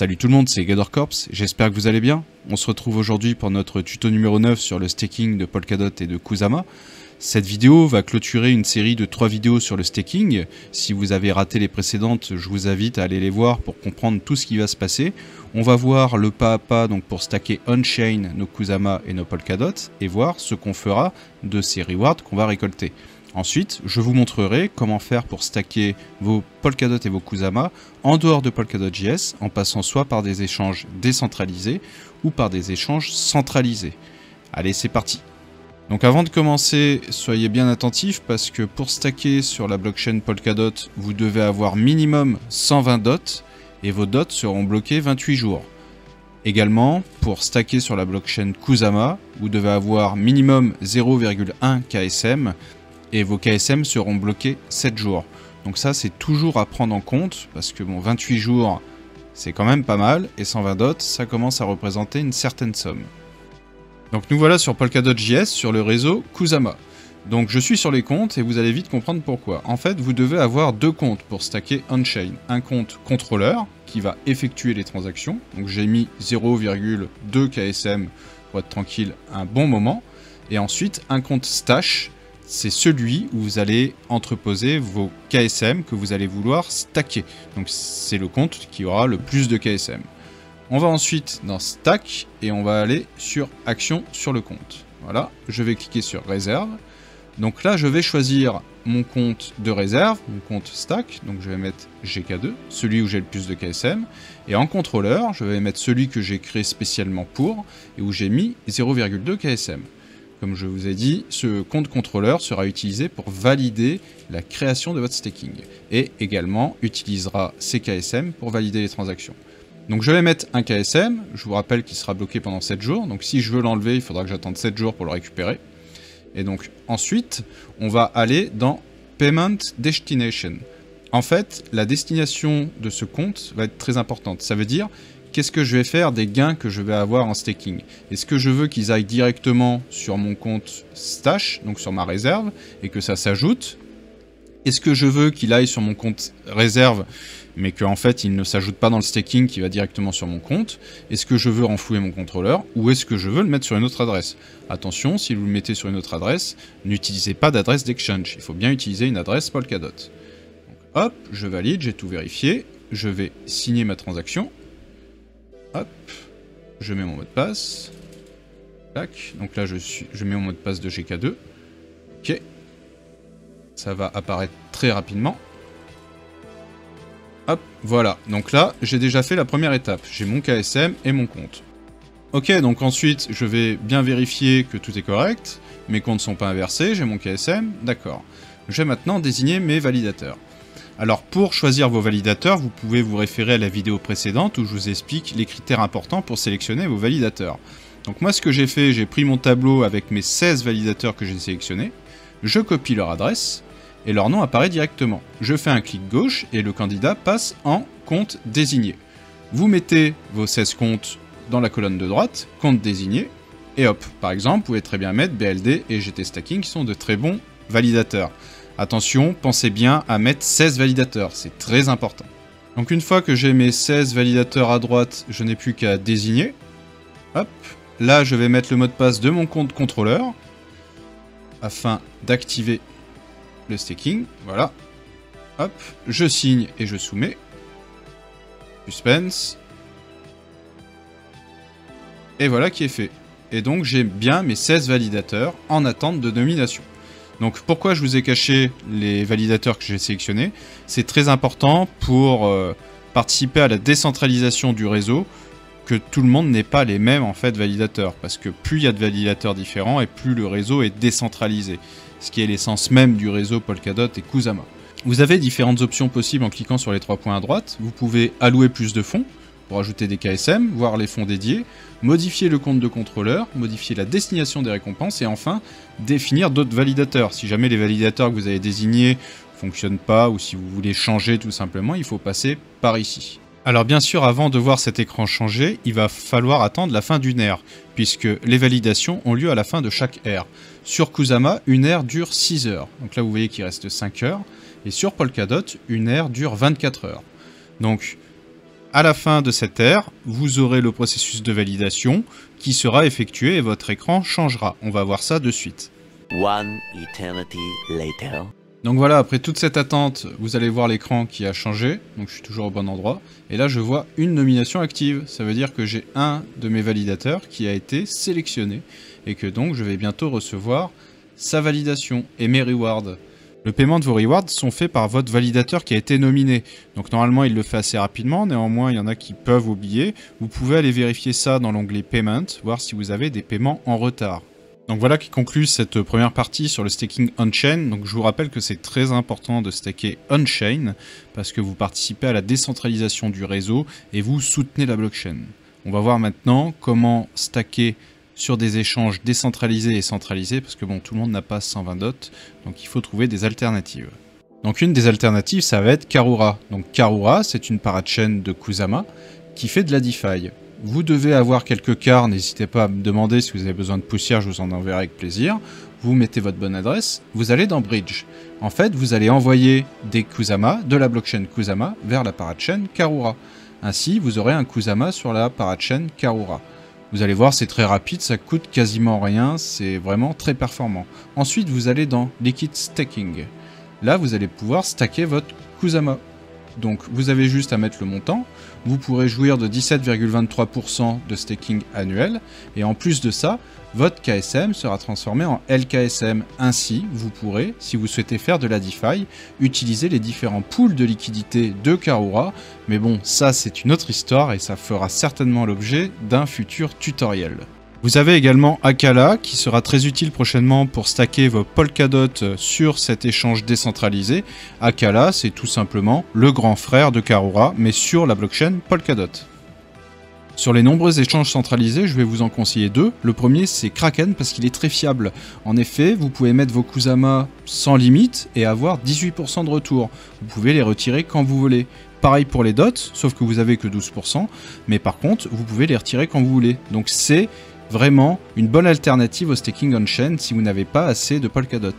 Salut tout le monde, c'est GatorCorps, j'espère que vous allez bien. On se retrouve aujourd'hui pour notre tuto numéro 9 sur le staking de Polkadot et de Kusama. Cette vidéo va clôturer une série de 3 vidéos sur le staking. Si vous avez raté les précédentes, je vous invite à aller les voir pour comprendre tout ce qui va se passer. On va voir le pas à pas donc pour stacker on-chain nos Kusama et nos Polkadot et voir ce qu'on fera de ces rewards qu'on va récolter. Ensuite, je vous montrerai comment faire pour stacker vos Polkadot et vos Kusama en dehors de Polkadot.js en passant soit par des échanges décentralisés ou par des échanges centralisés. Allez, c'est parti! Donc avant de commencer, soyez bien attentifs parce que pour stacker sur la blockchain Polkadot, vous devez avoir minimum 120 dots et vos dots seront bloqués 28 jours. Également, pour stacker sur la blockchain Kusama, vous devez avoir minimum 0,1 KSM et vos KSM seront bloqués 7 jours. Donc ça, c'est toujours à prendre en compte, parce que bon, 28 jours, c'est quand même pas mal, et 120 dots, ça commence à représenter une certaine somme. Donc nous voilà sur Polkadot.js, sur le réseau Kusama. Donc je suis sur les comptes, et vous allez vite comprendre pourquoi. En fait, vous devez avoir deux comptes pour stacker on-chain. Un compte contrôleur, qui va effectuer les transactions. Donc j'ai mis 0,2 KSM pour être tranquille un bon moment. Et ensuite, un compte stash, c'est celui où vous allez entreposer vos KSM que vous allez vouloir stacker. Donc c'est le compte qui aura le plus de KSM. On va ensuite dans Stack et on va aller sur Action sur le compte. Voilà, je vais cliquer sur Réserve. Donc là, je vais choisir mon compte de réserve, mon compte Stack. Donc je vais mettre GK2, celui où j'ai le plus de KSM. Et en contrôleur, je vais mettre celui que j'ai créé spécialement pour et où j'ai mis 0,2 KSM. Comme je vous ai dit, ce compte contrôleur sera utilisé pour valider la création de votre staking et également utilisera ces KSM pour valider les transactions. Donc je vais mettre un KSM, je vous rappelle qu'il sera bloqué pendant 7 jours, donc si je veux l'enlever, il faudra que j'attende 7 jours pour le récupérer. Et donc ensuite, on va aller dans Payment Destination. En fait, la destination de ce compte va être très importante, ça veut dire qu'est-ce que je vais faire des gains que je vais avoir en staking? Est-ce que je veux qu'ils aillent directement sur mon compte stash, donc sur ma réserve, et que ça s'ajoute? Est-ce que je veux qu'il aille sur mon compte réserve, mais qu'en fait il ne s'ajoute pas dans le staking, qui va directement sur mon compte? Est-ce que je veux renflouer mon contrôleur, ou est-ce que je veux le mettre sur une autre adresse? Attention, si vous le mettez sur une autre adresse, n'utilisez pas d'adresse d'exchange, il faut bien utiliser une adresse Polkadot. Donc, hop, je valide, j'ai tout vérifié, je vais signer ma transaction. Hop, je mets mon mot de passe. Tac, donc là je mets mon mot de passe de GK2. Ok. Ça va apparaître très rapidement. Hop, voilà. Donc là, j'ai déjà fait la première étape. J'ai mon KSM et mon compte. Ok, donc ensuite, je vais bien vérifier que tout est correct. Mes comptes ne sont pas inversés, j'ai mon KSM. D'accord. Je vais maintenant désigner mes validateurs. Alors pour choisir vos validateurs, vous pouvez vous référer à la vidéo précédente où je vous explique les critères importants pour sélectionner vos validateurs. Donc moi ce que j'ai fait, j'ai pris mon tableau avec mes 16 validateurs que j'ai sélectionnés, je copie leur adresse et leur nom apparaît directement. Je fais un clic gauche et le candidat passe en compte désigné. Vous mettez vos 16 comptes dans la colonne de droite, compte désigné, et hop, par exemple, vous pouvez très bien mettre BLD et GT Stacking qui sont de très bons validateurs. Attention, pensez bien à mettre 16 validateurs, c'est très important. Donc une fois que j'ai mes 16 validateurs à droite, je n'ai plus qu'à désigner. Hop, là je vais mettre le mot de passe de mon compte contrôleur, afin d'activer le staking, voilà. Hop, je signe et je soumets. Suspense. Et voilà qui est fait. Et donc j'ai bien mes 16 validateurs en attente de nomination. Donc pourquoi je vous ai caché les validateurs que j'ai sélectionnés? C'est très important pour participer à la décentralisation du réseau, que tout le monde n'ait pas les mêmes en fait validateurs, parce que plus il y a de validateurs différents et plus le réseau est décentralisé, ce qui est l'essence même du réseau Polkadot et Kusama. Vous avez différentes options possibles en cliquant sur les 3 points à droite. Vous pouvez allouer plus de fonds pour ajouter des KSM, voir les fonds dédiés, modifier le compte de contrôleur, modifier la destination des récompenses et enfin définir d'autres validateurs. Si jamais les validateurs que vous avez désignés ne fonctionnent pas ou si vous voulez changer tout simplement, il faut passer par ici. Alors bien sûr, avant de voir cet écran changer, il va falloir attendre la fin d'une ère, puisque les validations ont lieu à la fin de chaque ère. Sur Kusama, une ère dure 6 heures, donc là vous voyez qu'il reste 5 heures, et sur Polkadot, une ère dure 24 heures. Donc À la fin de cette ère, vous aurez le processus de validation qui sera effectué et votre écran changera. On va voir ça de suite. One eternity later. Donc voilà, après toute cette attente, vous allez voir l'écran qui a changé. Donc je suis toujours au bon endroit. Et là, je vois une nomination active. Ça veut dire que j'ai un de mes validateurs qui a été sélectionné. Et que donc, je vais bientôt recevoir sa validation et mes rewards. Le paiement de vos rewards sont faits par votre validateur qui a été nominé. Donc normalement, il le fait assez rapidement. Néanmoins, il y en a qui peuvent oublier. Vous pouvez aller vérifier ça dans l'onglet Payment, voir si vous avez des paiements en retard. Donc voilà qui conclut cette première partie sur le staking on-chain. Donc je vous rappelle que c'est très important de staker on-chain parce que vous participez à la décentralisation du réseau et vous soutenez la blockchain. On va voir maintenant comment stacker sur des échanges décentralisés et centralisés parce que bon, tout le monde n'a pas 120 dots, donc il faut trouver des alternatives. Donc une des alternatives, ça va être Karura. Donc Karura, c'est une parachain de Kusama qui fait de la DeFi. Vous devez avoir quelques cars, n'hésitez pas à me demander si vous avez besoin de poussière, je vous en enverrai avec plaisir. Vous mettez votre bonne adresse, vous allez dans Bridge. En fait, vous allez envoyer des Kusama de la blockchain Kusama vers la parachain Karura. Ainsi, vous aurez un Kusama sur la parachain Karura. Vous allez voir, c'est très rapide, ça coûte quasiment rien, c'est vraiment très performant. Ensuite, vous allez dans Liquid Staking. Là, vous allez pouvoir stacker votre Kusama. Donc, vous avez juste à mettre le montant. Vous pourrez jouir de 17,23% de staking annuel. Et en plus de ça, votre KSM sera transformé en LKSM. Ainsi, vous pourrez, si vous souhaitez faire de la DeFi, utiliser les différents pools de liquidité de Karura. Mais bon, ça c'est une autre histoire et ça fera certainement l'objet d'un futur tutoriel. Vous avez également Akala qui sera très utile prochainement pour stacker vos Polkadot sur cet échange décentralisé. Akala, c'est tout simplement le grand frère de Karura, mais sur la blockchain Polkadot. Sur les nombreux échanges centralisés, je vais vous en conseiller deux. Le premier, c'est Kraken parce qu'il est très fiable. En effet, vous pouvez mettre vos Kusama sans limite et avoir 18% de retour. Vous pouvez les retirer quand vous voulez. Pareil pour les dots, sauf que vous avez que 12%, mais par contre, vous pouvez les retirer quand vous voulez. Donc c'est vraiment une bonne alternative au staking on-chain si vous n'avez pas assez de Polkadot.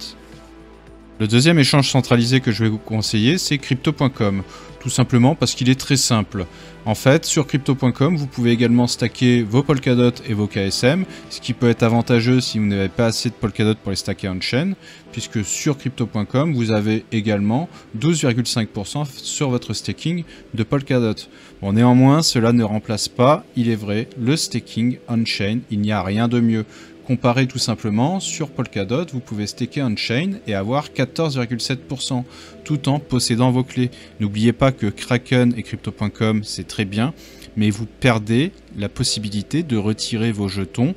Le deuxième échange centralisé que je vais vous conseiller, c'est Crypto.com. Tout simplement parce qu'il est très simple. En fait, sur Crypto.com, vous pouvez également stacker vos Polkadot et vos KSM, ce qui peut être avantageux si vous n'avez pas assez de Polkadot pour les stacker on-chain, puisque sur Crypto.com, vous avez également 12,5% sur votre staking de Polkadot. Bon, néanmoins, cela ne remplace pas, il est vrai, le staking on-chain. Il n'y a rien de mieux. Comparé tout simplement, sur Polkadot, vous pouvez staker on-chain et avoir 14,7% tout en possédant vos clés. N'oubliez pas que Kraken et Crypto.com, c'est très bien, mais vous perdez la possibilité de retirer vos jetons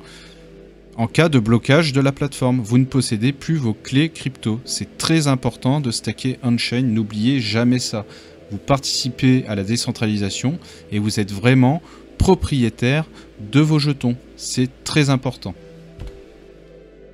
en cas de blocage de la plateforme. Vous ne possédez plus vos clés crypto. C'est très important de stacker on-chain, n'oubliez jamais ça. Vous participez à la décentralisation et vous êtes vraiment propriétaire de vos jetons. C'est très important.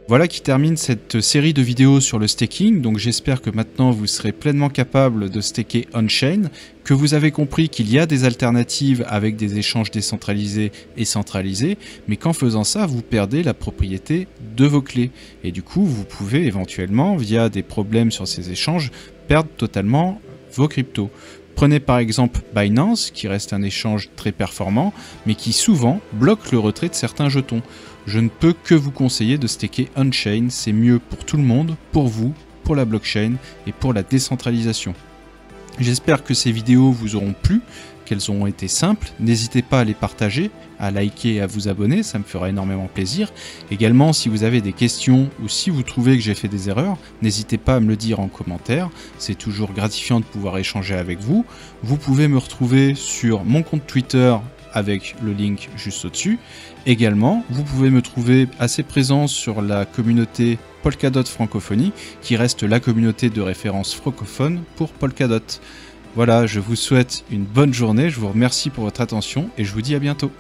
Voilà qui termine cette série de vidéos sur le staking, donc j'espère que maintenant vous serez pleinement capable de staker on-chain, que vous avez compris qu'il y a des alternatives avec des échanges décentralisés et centralisés, mais qu'en faisant ça, vous perdez la propriété de vos clés. Et du coup, vous pouvez éventuellement, via des problèmes sur ces échanges, perdre totalement vos cryptos. Prenez par exemple Binance, qui reste un échange très performant, mais qui souvent bloque le retrait de certains jetons. Je ne peux que vous conseiller de staker on-chain, c'est mieux pour tout le monde, pour vous, pour la blockchain et pour la décentralisation. J'espère que ces vidéos vous auront plu, qu'elles auront été simples. N'hésitez pas à les partager, à liker et à vous abonner, ça me fera énormément plaisir. Également, si vous avez des questions ou si vous trouvez que j'ai fait des erreurs, n'hésitez pas à me le dire en commentaire. C'est toujours gratifiant de pouvoir échanger avec vous. Vous pouvez me retrouver sur mon compte Twitter avec le link juste au-dessus. Également, vous pouvez me trouver assez présent sur la communauté Polkadot Francophonie, qui reste la communauté de référence francophone pour Polkadot. Voilà, je vous souhaite une bonne journée, je vous remercie pour votre attention et je vous dis à bientôt.